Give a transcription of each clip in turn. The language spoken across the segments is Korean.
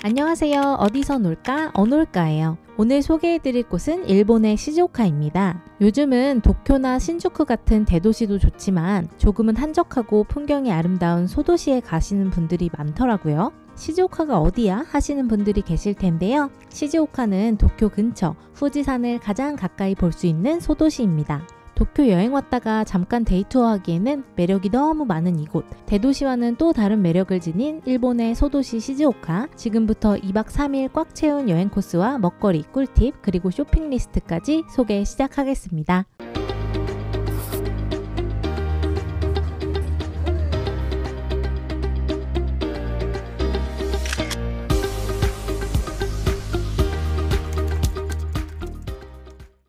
안녕하세요. 어디서 놀까? 어놀까예요. 오늘 소개해드릴 곳은 일본의 시즈오카입니다. 요즘은 도쿄나 신주쿠 같은 대도시도 좋지만 조금은 한적하고 풍경이 아름다운 소도시에 가시는 분들이 많더라고요. 시즈오카가 어디야? 하시는 분들이 계실 텐데요. 시즈오카는 도쿄 근처 후지산을 가장 가까이 볼 수 있는 소도시입니다. 도쿄 여행 왔다가 잠깐 데이투어 하기에는 매력이 너무 많은 이곳, 대도시와는 또 다른 매력을 지닌 일본의 소도시 시즈오카. 지금부터 2박 3일 꽉 채운 여행 코스와 먹거리, 꿀팁, 그리고 쇼핑 리스트까지 소개 시작하겠습니다.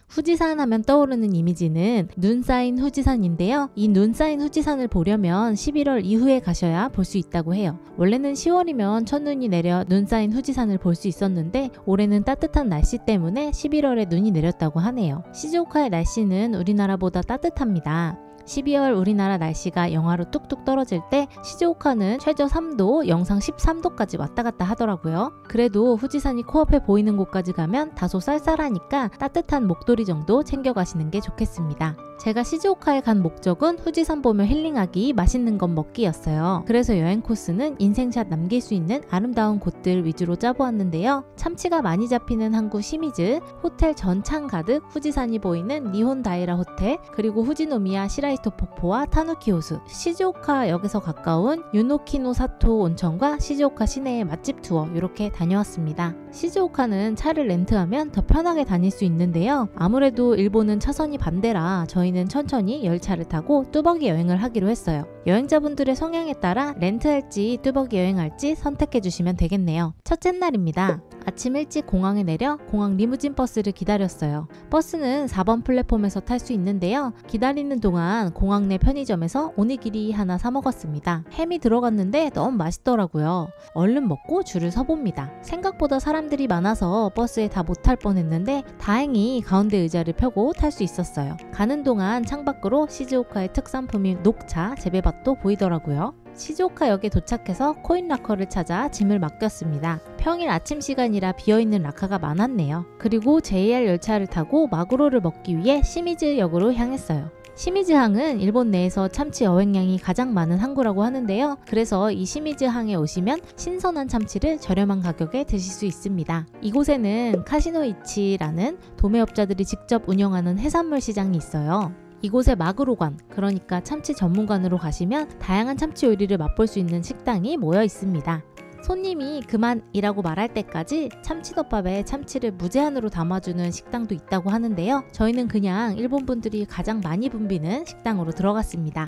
후지산 하면 떠오르는 이미지는 눈 쌓인 후지산인데요. 이 눈 쌓인 후지산을 보려면 11월 이후에 가셔야 볼 수 있다고 해요. 원래는 10월이면 첫눈이 내려 눈 쌓인 후지산을 볼 수 있었는데 올해는 따뜻한 날씨 때문에 11월에 눈이 내렸다고 하네요. 시즈오카의 날씨는 우리나라보다 따뜻합니다. 12월 우리나라 날씨가 영하로 뚝뚝 떨어질 때 시즈오카는 최저 3도, 영상 13도까지 왔다 갔다 하더라고요. 그래도 후지산이 코앞에 보이는 곳까지 가면 다소 쌀쌀하니까 따뜻한 목도리 정도 챙겨가시는 게 좋겠습니다. 제가 시즈오카에 간 목적은 후지산 보며 힐링하기, 맛있는 것 먹기였어요. 그래서 여행 코스는 인생샷 남길 수 있는 아름다운 곳들 위주로 짜보았는데요. 참치가 많이 잡히는 항구 시미즈, 호텔 전창 가득 후지산이 보이는 니혼 다이라 호텔, 그리고 후지노미야 시라이토 폭포와 타누키 호수, 시즈오카 역에서 가까운 유노키노 사토 온천과 시즈오카 시내의 맛집 투어 이렇게 다녀왔습니다. 시즈오카는 차를 렌트하면 더 편하게 다닐 수 있는데요. 아무래도 일본은 차선이 반대라 저희는 천천히 열차를 타고 뚜벅이 여행을 하기로 했어요. 여행자분들의 성향에 따라 렌트할지 뚜벅이 여행할지 선택해 주시면 되겠네요. 첫째 날입니다. 아침 일찍 공항에 내려 공항 리무진 버스를 기다렸어요. 버스는 4번 플랫폼에서 탈 수 있는데요. 기다리는 동안 공항 내 편의점에서 오니기리 하나 사 먹었습니다. 햄이 들어갔는데 너무 맛있더라고요. 얼른 먹고 줄을 서봅니다. 생각보다 사람들이 많아서 버스에 다 못 탈 뻔했는데 다행히 가운데 의자를 펴고 탈 수 있었어요. 가는 동안 창밖으로 시즈오카의 특산품인 녹차, 재배밭도 보이더라고요. 시즈오카 역에 도착해서 코인 락커를 찾아 짐을 맡겼습니다. 평일 아침 시간이라 비어있는 락커가 많았네요. 그리고 JR 열차를 타고 마구로를 먹기 위해 시미즈 역으로 향했어요. 시미즈항은 일본 내에서 참치 여행량이 가장 많은 항구라고 하는데요. 그래서 이 시미즈항에 오시면 신선한 참치를 저렴한 가격에 드실 수 있습니다. 이곳에는 카시노이치라는 도매업자들이 직접 운영하는 해산물 시장이 있어요. 이곳에 마구로관, 그러니까 참치 전문관으로 가시면 다양한 참치 요리를 맛볼 수 있는 식당이 모여 있습니다. 손님이 그만이라고 말할 때까지 참치덮밥에 참치를 무제한으로 담아주는 식당도 있다고 하는데요. 저희는 그냥 일본 분들이 가장 많이 붐비는 식당으로 들어갔습니다.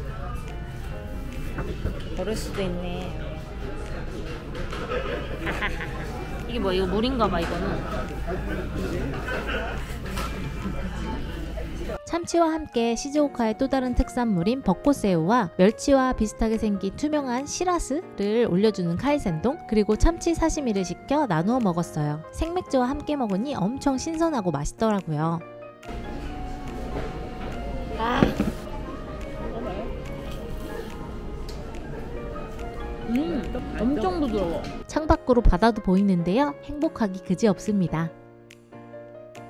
버릴 수도 있네. 이게 뭐야? 이거 물인가 봐 이거는. 참치와 함께 시즈오카의 또 다른 특산물인 벚꽃새우와 멸치와 비슷하게 생긴 투명한 시라스를 올려주는 카이센동, 그리고 참치 사시미를 시켜 나누어 먹었어요. 생맥주와 함께 먹으니 엄청 신선하고 맛있더라고요. 엄청 부드러워. 창밖으로 바다도 보이는데요. 행복하기 그지없습니다.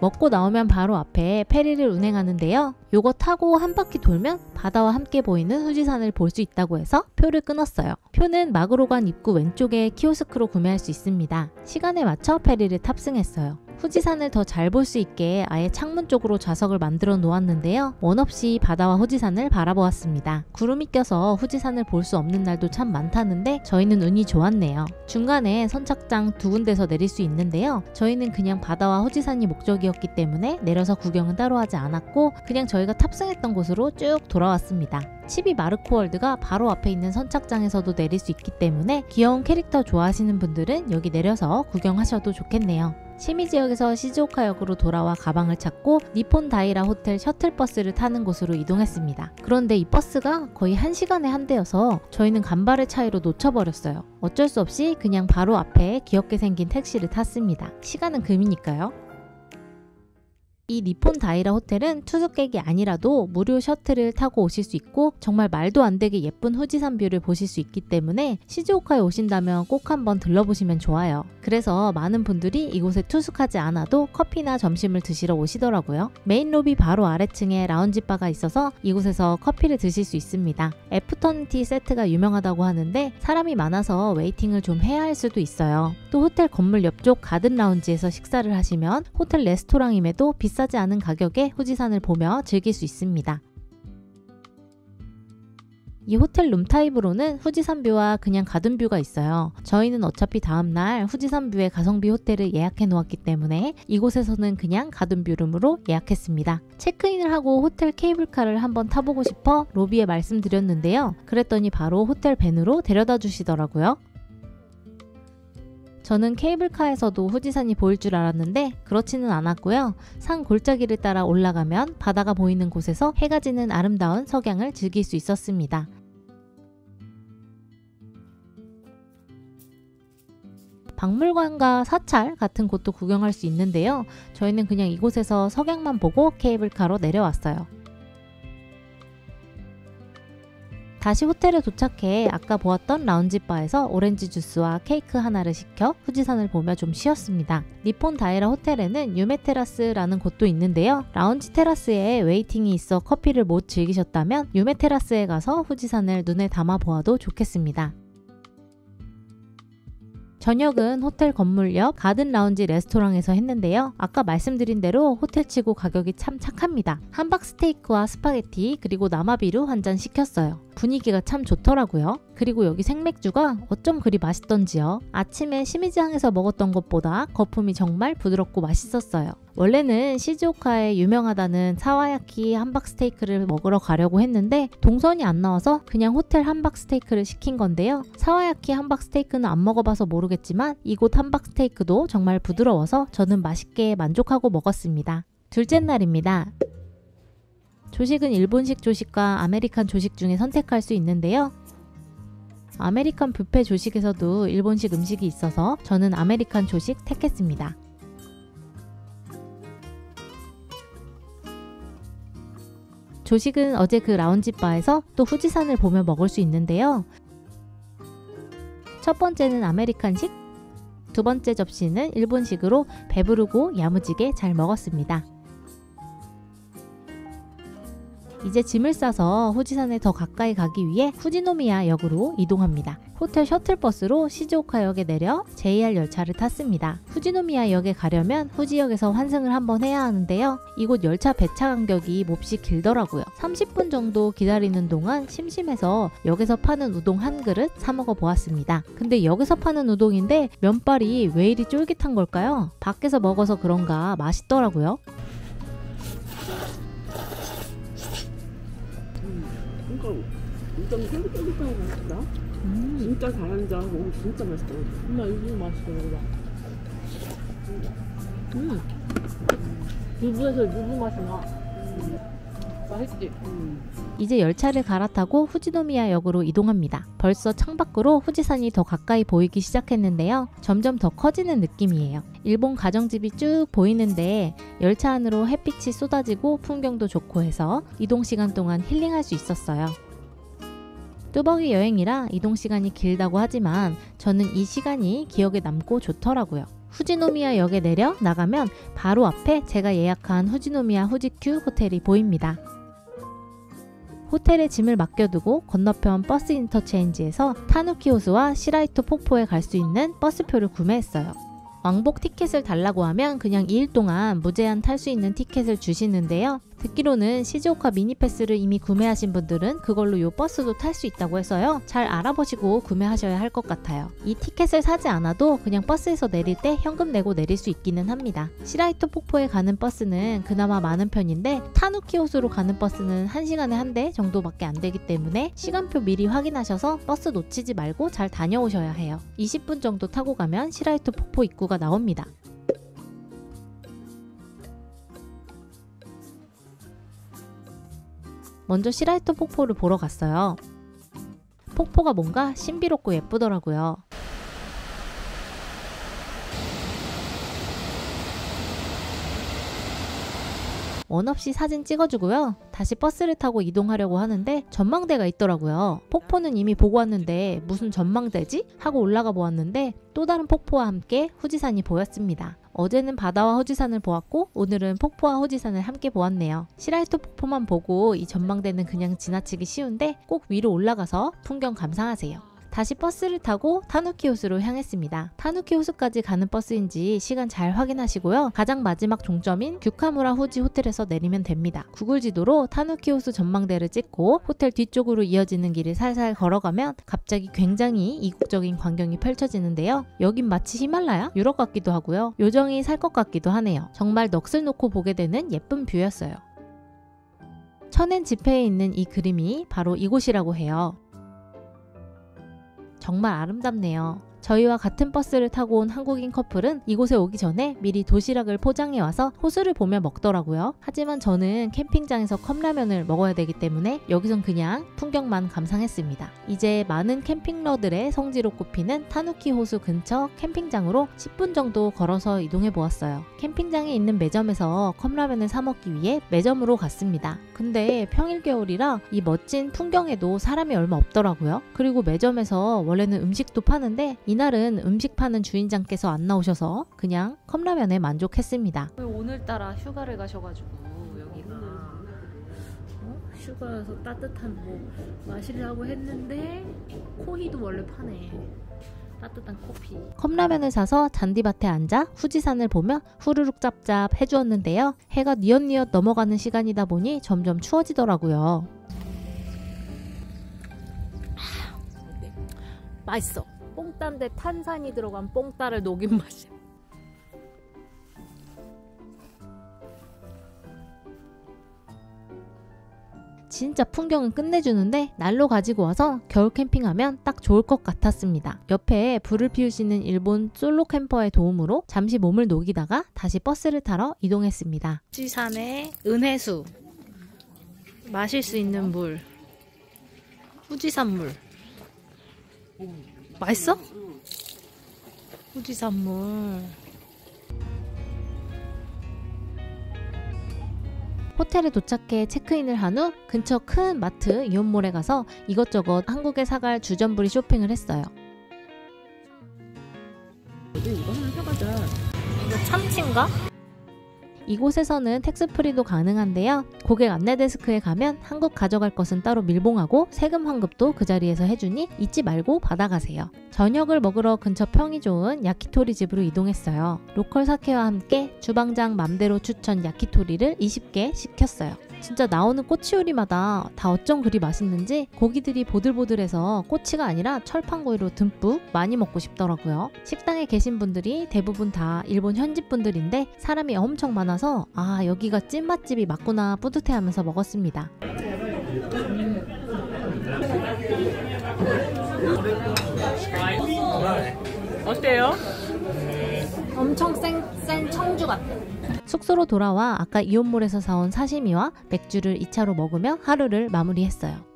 먹고 나오면 바로 앞에 페리를 운행하는데요. 요거 타고 한 바퀴 돌면 바다와 함께 보이는 후지산을 볼 수 있다고 해서 표를 끊었어요. 표는 마구로관 입구 왼쪽에 키오스크로 구매할 수 있습니다. 시간에 맞춰 페리를 탑승했어요. 후지산을 더 잘 볼 수 있게 아예 창문 쪽으로 좌석을 만들어 놓았는데요. 원 없이 바다와 후지산을 바라보았습니다. 구름이 껴서 후지산을 볼 수 없는 날도 참 많다는데 저희는 운이 좋았네요. 중간에 선착장 두 군데서 내릴 수 있는데요. 저희는 그냥 바다와 후지산이 목적이었기 때문에 내려서 구경은 따로 하지 않았고 그냥 저희가 탑승했던 곳으로 쭉 돌아왔습니다. 치비 마르코월드가 바로 앞에 있는 선착장에서도 내릴 수 있기 때문에 귀여운 캐릭터 좋아하시는 분들은 여기 내려서 구경하셔도 좋겠네요. 시미지역에서 시즈오카역으로 돌아와 가방을 찾고 니폰 다이라 호텔 셔틀버스를 타는 곳으로 이동했습니다. 그런데 이 버스가 거의 1시간에 한 대여서 저희는 간발의 차이로 놓쳐버렸어요. 어쩔 수 없이 그냥 바로 앞에 귀엽게 생긴 택시를 탔습니다. 시간은 금이니까요. 이 니폰 다이라 호텔은 투숙객이 아니라도 무료 셔틀을 타고 오실 수 있고 정말 말도 안 되게 예쁜 후지산 뷰를 보실 수 있기 때문에 시즈오카에 오신다면 꼭 한번 들러보시면 좋아요. 그래서 많은 분들이 이곳에 투숙하지 않아도 커피나 점심을 드시러 오시더라고요. 메인 로비 바로 아래층에 라운지바가 있어서 이곳에서 커피를 드실 수 있습니다. 애프터눈티 세트가 유명하다고 하는데 사람이 많아서 웨이팅을 좀 해야 할 수도 있어요. 또 호텔 건물 옆쪽 가든 라운지에서 식사를 하시면 호텔 레스토랑임에도 비싸지 않은 가격에 후지산을 보며 즐길 수 있습니다. 이 호텔 룸타입으로는 후지산 뷰와 그냥 가든 뷰가 있어요. 저희는 어차피 다음날 후지산 뷰의 가성비 호텔을 예약해 놓았기 때문에 이곳에서는 그냥 가든 뷰 룸으로 예약했습니다. 체크인을 하고 호텔 케이블카를 한번 타보고 싶어 로비에 말씀드렸는데요. 그랬더니 바로 호텔 밴으로 데려다 주시더라고요. 저는 케이블카에서도 후지산이 보일 줄 알았는데 그렇지는 않았고요. 산 골짜기를 따라 올라가면 바다가 보이는 곳에서 해가 지는 아름다운 석양을 즐길 수 있었습니다. 박물관과 사찰 같은 곳도 구경할 수 있는데요. 저희는 그냥 이곳에서 석양만 보고 케이블카로 내려왔어요. 다시 호텔에 도착해 아까 보았던 라운지바에서 오렌지 주스와 케이크 하나를 시켜 후지산을 보며 좀 쉬었습니다. 니폰 다이라 호텔에는 유메 테라스라는 곳도 있는데요. 라운지 테라스에 웨이팅이 있어 커피를 못 즐기셨다면 유메 테라스에 가서 후지산을 눈에 담아 보아도 좋겠습니다. 저녁은 호텔 건물 옆 가든 라운지 레스토랑에서 했는데요. 아까 말씀드린 대로 호텔치고 가격이 참 착합니다. 함박 스테이크와 스파게티 그리고 나마비루 한 잔 시켰어요. 분위기가 참 좋더라고요. 그리고 여기 생맥주가 어쩜 그리 맛있던지요. 아침에 시미즈항에서 먹었던 것보다 거품이 정말 부드럽고 맛있었어요. 원래는 시즈오카에 유명하다는 사와야키 함박 스테이크를 먹으러 가려고 했는데 동선이 안 나와서 그냥 호텔 함박 스테이크를 시킨 건데요. 사와야키 함박 스테이크는 안 먹어봐서 모르겠지만 이곳 함박 스테이크도 정말 부드러워서 저는 맛있게 만족하고 먹었습니다. 둘째 날입니다. 조식은 일본식 조식과 아메리칸 조식 중에 선택할 수 있는데요. 아메리칸 뷔페 조식에서도 일본식 음식이 있어서 저는 아메리칸 조식 택했습니다. 조식은 어제 그 라운지바에서 또 후지산을 보며 먹을 수 있는데요. 첫 번째는 아메리칸식, 두 번째 접시는 일본식으로 배부르고 야무지게 잘 먹었습니다. 이제 짐을 싸서 후지산에 더 가까이 가기 위해 후지노미야 역으로 이동합니다. 호텔 셔틀버스로 시즈오카역에 내려 JR 열차를 탔습니다. 후지노미야 역에 가려면 후지역에서 환승을 한번 해야 하는데요. 이곳 열차 배차 간격이 몹시 길더라고요. 30분 정도 기다리는 동안 심심해서 역에서 파는 우동 한 그릇 사 먹어 보았습니다. 근데 역에서 파는 우동인데 면발이 왜 이리 쫄깃한 걸까요? 밖에서 먹어서 그런가 맛있더라고요. 진짜 쫄깃쫄깃하고 맛있다. 진짜 잘한다. 너무 진짜 맛있다. 엄마 이거 맛있어 이거. 유부에서 유부 맛이 나. 맛있지? 이제 열차를 갈아타고 후지노미야 역으로 이동합니다. 벌써 창밖으로 후지산이 더 가까이 보이기 시작했는데요. 점점 더 커지는 느낌이에요. 일본 가정집이 쭉 보이는데 열차 안으로 햇빛이 쏟아지고 풍경도 좋고 해서 이동 시간 동안 힐링할 수 있었어요. 뚜벅이 여행이라 이동 시간이 길다고 하지만 저는 이 시간이 기억에 남고 좋더라고요. 후지노미야 역에 내려 나가면 바로 앞에 제가 예약한 후지노미야 후지큐 호텔이 보입니다. 호텔에 짐을 맡겨두고 건너편 버스 인터체인지에서 타누키호수와 시라이토 폭포에 갈 수 있는 버스표를 구매했어요. 왕복 티켓을 달라고 하면 그냥 2일 동안 무제한 탈 수 있는 티켓을 주시는데요. 듣기로는 시즈오카 미니패스를 이미 구매하신 분들은 그걸로 요 버스도 탈 수 있다고 해서요. 잘 알아보시고 구매하셔야 할 것 같아요. 이 티켓을 사지 않아도 그냥 버스에서 내릴 때 현금 내고 내릴 수 있기는 합니다. 시라이토 폭포에 가는 버스는 그나마 많은 편인데 타누키 호수로 가는 버스는 1시간에 한 대 정도밖에 안 되기 때문에 시간표 미리 확인하셔서 버스 놓치지 말고 잘 다녀오셔야 해요. 20분 정도 타고 가면 시라이토 폭포 입구가 나옵니다. 먼저 시라이토 폭포를 보러 갔어요. 폭포가 뭔가 신비롭고 예쁘더라고요. 원 없이 사진 찍어주고요. 다시 버스를 타고 이동하려고 하는데 전망대가 있더라고요. 폭포는 이미 보고 왔는데 무슨 전망대지? 하고 올라가 보았는데 또 다른 폭포와 함께 후지산이 보였습니다. 어제는 바다와 후지산을 보았고 오늘은 폭포와 후지산을 함께 보았네요. 시라이토 폭포만 보고 이 전망대는 그냥 지나치기 쉬운데 꼭 위로 올라가서 풍경 감상하세요. 다시 버스를 타고 타누키 호수로 향했습니다. 타누키 호수까지 가는 버스인지 시간 잘 확인하시고요. 가장 마지막 종점인 규카무라 후지 호텔에서 내리면 됩니다. 구글 지도로 타누키 호수 전망대를 찍고 호텔 뒤쪽으로 이어지는 길을 살살 걸어가면 갑자기 굉장히 이국적인 광경이 펼쳐지는데요. 여긴 마치 히말라야? 유럽 같기도 하고요. 요정이 살 것 같기도 하네요. 정말 넋을 놓고 보게 되는 예쁜 뷰였어요. 천엔 지폐에 있는 이 그림이 바로 이곳이라고 해요. 정말 아름답네요. 저희와 같은 버스를 타고 온 한국인 커플은 이곳에 오기 전에 미리 도시락을 포장해 와서 호수를 보며 먹더라고요. 하지만 저는 캠핑장에서 컵라면을 먹어야 되기 때문에 여기선 그냥 풍경만 감상했습니다. 이제 많은 캠핑러들의 성지로 꼽히는 타누키 호수 근처 캠핑장으로 10분 정도 걸어서 이동해 보았어요. 캠핑장에 있는 매점에서 컵라면을 사 먹기 위해 매점으로 갔습니다. 근데 평일 겨울이라 이 멋진 풍경에도 사람이 얼마 없더라고요. 그리고 매점에서 원래는 음식도 파는데 이날은 음식 파는 주인장께서 안 나오셔서 그냥 컵라면에 만족했습니다. 오늘따라 휴가를 가셔가지고 여기가 휴가여서 따뜻한 뭐 마시려고 했는데 코히도 원래 파네. 따뜻한 커피. 컵라면을 사서 잔디밭에 앉아 후지산을 보며 후루룩 짭짭 해주었는데요. 해가 뉘엿뉘엿 넘어가는 시간이다 보니 점점 추워지더라고요. 맛있어. 뽕따인데 탄산이 들어간 뽕따를 녹인 맛이야. 진짜 풍경은 끝내주는데 날로 가지고 와서 겨울 캠핑하면 딱 좋을 것 같았습니다. 옆에 불을 피우시는 일본 솔로 캠퍼의 도움으로 잠시 몸을 녹이다가 다시 버스를 타러 이동했습니다. 후지산의 은혜수, 마실 수 있는 물, 후지산 물. 맛있어? 후지산 물. 호텔에 도착해 체크인을 한 후 근처 큰 마트 이온몰에 가서 이것저것 한국에 사갈 주전부리 쇼핑을 했어요. 이거 하나 사가자. 이거 참치인가? 이곳에서는 텍스프리도 가능한데요. 고객 안내 데스크에 가면 한국 가져갈 것은 따로 밀봉하고 세금 환급도 그 자리에서 해주니 잊지 말고 받아가세요. 저녁을 먹으러 근처 평이 좋은 야키토리 집으로 이동했어요. 로컬 사케와 함께 주방장 맘대로 추천 야키토리를 20개 시켰어요. 진짜 나오는 꼬치 요리마다 다 어쩜 그리 맛있는지 고기들이 보들보들해서 꼬치가 아니라 철판구이로 듬뿍 많이 먹고 싶더라고요. 식당에 계신 분들이 대부분 다 일본 현지 분들인데 사람이 엄청 많아서 아 여기가 찐맛집이 맞구나 뿌듯해하면서 먹었습니다. 어때요? 엄청 센 청주 같아. 숙소로 돌아와 아까 이온몰에서 사온 사시미와 맥주를 2차로 먹으며 하루를 마무리했어요.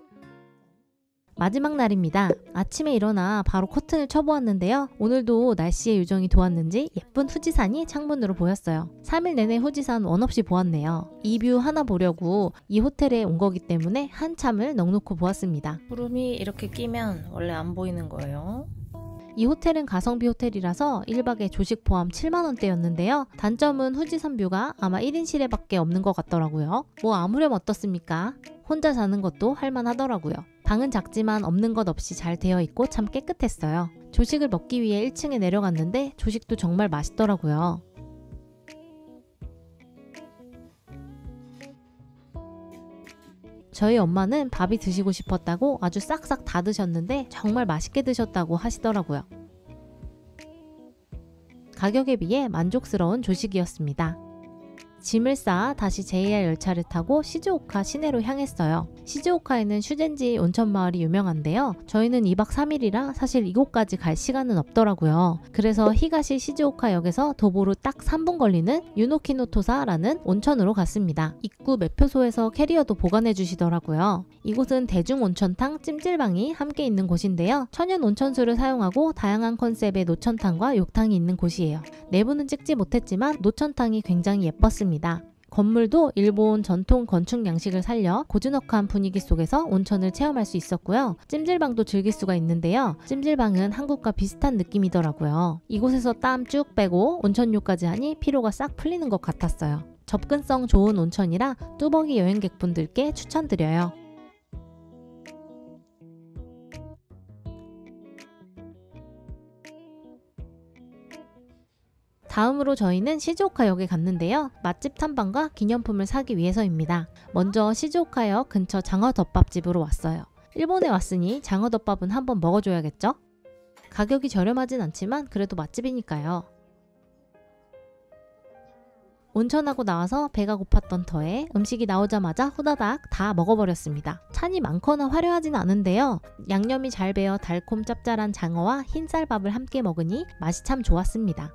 마지막 날입니다. 아침에 일어나 바로 커튼을 쳐보았는데요. 오늘도 날씨의 요정이 도왔는지 예쁜 후지산이 창문으로 보였어요. 3일 내내 후지산 원 없이 보았네요. 이 뷰 하나 보려고 이 호텔에 온 거기 때문에 한참을 넉놓고 보았습니다. 구름이 이렇게 끼면 원래 안 보이는 거예요. 이 호텔은 가성비 호텔이라서 1박에 조식 포함 7만원대였는데요. 단점은 후지산 뷰가 아마 1인실에 밖에 없는 것 같더라고요. 뭐 아무렴 어떻습니까? 혼자 자는 것도 할만하더라고요. 방은 작지만 없는 것 없이 잘 되어 있고 참 깨끗했어요. 조식을 먹기 위해 1층에 내려갔는데 조식도 정말 맛있더라고요. 저희 엄마는 밥이 드시고 싶었다고 아주 싹싹 다 드셨는데 정말 맛있게 드셨다고 하시더라고요. 가격에 비해 만족스러운 조식이었습니다. 짐을 쌓아 다시 JR 열차를 타고 시즈오카 시내로 향했어요. 시즈오카에는 슈젠지 온천마을이 유명한데요. 저희는 2박 3일이라 사실 이곳까지 갈 시간은 없더라고요. 그래서 히가시 시즈오카역에서 도보로 딱 3분 걸리는 유노키노토사라는 온천으로 갔습니다. 입구 매표소에서 캐리어도 보관해 주시더라고요. 이곳은 대중 온천탕 찜질방이 함께 있는 곳인데요. 천연 온천수를 사용하고 다양한 컨셉의 노천탕과 욕탕이 있는 곳이에요. 내부는 찍지 못했지만 노천탕이 굉장히 예뻤습니다. 건물도 일본 전통 건축 양식을 살려 고즈넉한 분위기 속에서 온천을 체험할 수 있었고요. 찜질방도 즐길 수가 있는데요. 찜질방은 한국과 비슷한 느낌이더라고요. 이곳에서 땀 쭉 빼고 온천욕까지 하니 피로가 싹 풀리는 것 같았어요. 접근성 좋은 온천이라 뚜벅이 여행객분들께 추천드려요. 다음으로 저희는 시즈오카역에 갔는데요. 맛집 탐방과 기념품을 사기 위해서입니다. 먼저 시즈오카역 근처 장어덮밥집으로 왔어요. 일본에 왔으니 장어덮밥은 한번 먹어줘야겠죠? 가격이 저렴하진 않지만 그래도 맛집이니까요. 온천하고 나와서 배가 고팠던 터에 음식이 나오자마자 후다닥 다 먹어버렸습니다. 찬이 많거나 화려하진 않은데요. 양념이 잘 배어 달콤 짭짤한 장어와 흰쌀밥을 함께 먹으니 맛이 참 좋았습니다.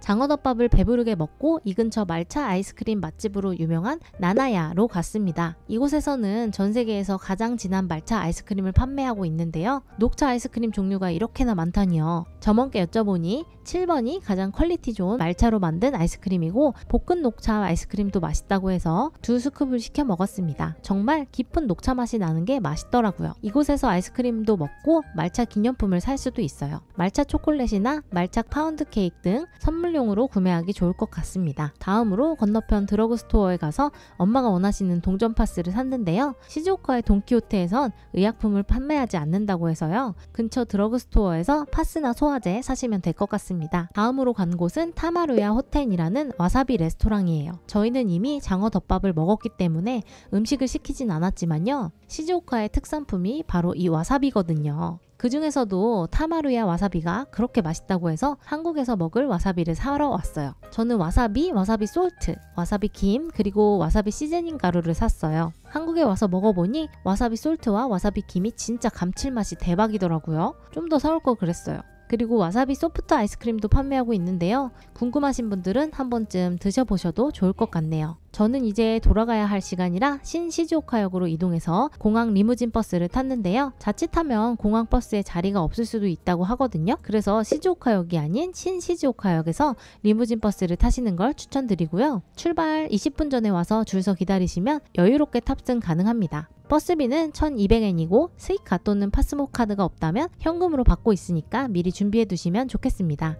장어덮밥을 배부르게 먹고 이 근처 말차 아이스크림 맛집으로 유명한 나나야로 갔습니다. 이곳에서는 전 세계에서 가장 진한 말차 아이스크림을 판매하고 있는데요. 녹차 아이스크림 종류가 이렇게나 많다니요. 점원께 여쭤보니 7번이 가장 퀄리티 좋은 말차로 만든 아이스크림이고 볶은 녹차 아이스크림도 맛있다고 해서 2스쿱을 시켜 먹었습니다. 정말 깊은 녹차 맛이 나는 게 맛있더라고요. 이곳에서 아이스크림도 먹고 말차 기념품을 살 수도 있어요. 말차 초콜릿이나 말차 파운드 케이크 등 선물용으로 구매하기 좋을 것 같습니다. 다음으로 건너편 드러그스토어에 가서 엄마가 원하시는 동전 파스를 샀는데요. 시즈오카의 돈키호테에선 의약품을 판매하지 않는다고 해서요. 근처 드러그스토어에서 파스나 소화제 사시면 될 것 같습니다. 다음으로 간 곳은 타마루야 호텐이라는 와사비 레스토랑이에요. 저희는 이미 장어덮밥을 먹었기 때문에 음식을 시키진 않았지만요. 시즈오카의 특산품이 바로 이 와사비거든요. 그 중에서도 타마루야 와사비가 그렇게 맛있다고 해서 한국에서 먹을 와사비를 사러 왔어요. 저는 와사비, 와사비 솔트, 와사비 김, 그리고 와사비 시즈닝 가루를 샀어요. 한국에 와서 먹어보니 와사비 솔트와 와사비 김이 진짜 감칠맛이 대박이더라고요. 좀 더 사올 걸 그랬어요. 그리고 와사비 소프트 아이스크림도 판매하고 있는데요. 궁금하신 분들은 한 번쯤 드셔보셔도 좋을 것 같네요. 저는 이제 돌아가야 할 시간이라 신시즈오카역으로 이동해서 공항 리무진 버스를 탔는데요. 자칫하면 공항 버스에 자리가 없을 수도 있다고 하거든요. 그래서 시즈오카역이 아닌 신시즈오카역에서 리무진 버스를 타시는 걸 추천드리고요. 출발 20분 전에 와서 줄 서 기다리시면 여유롭게 탑승 가능합니다. 버스비는 1,200엔이고 스이카 또는 파스모 카드가 없다면 현금으로 받고 있으니까 미리 준비해 두시면 좋겠습니다.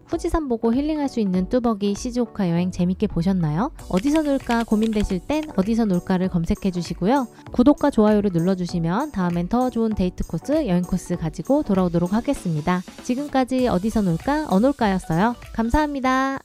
후지산 보고 힐링할 수 있는 뚜벅이 시즈오카 여행 재밌게 보셨나요? 어디서 놀까 고민되실 땐 어디서 놀까를 검색해 주시고요. 구독과 좋아요를 눌러주시면 다음엔 더 좋은 데이트 코스, 여행 코스 가지고 돌아오도록 하겠습니다. 지금까지 어디서 놀까 어놀까였어요. 감사합니다.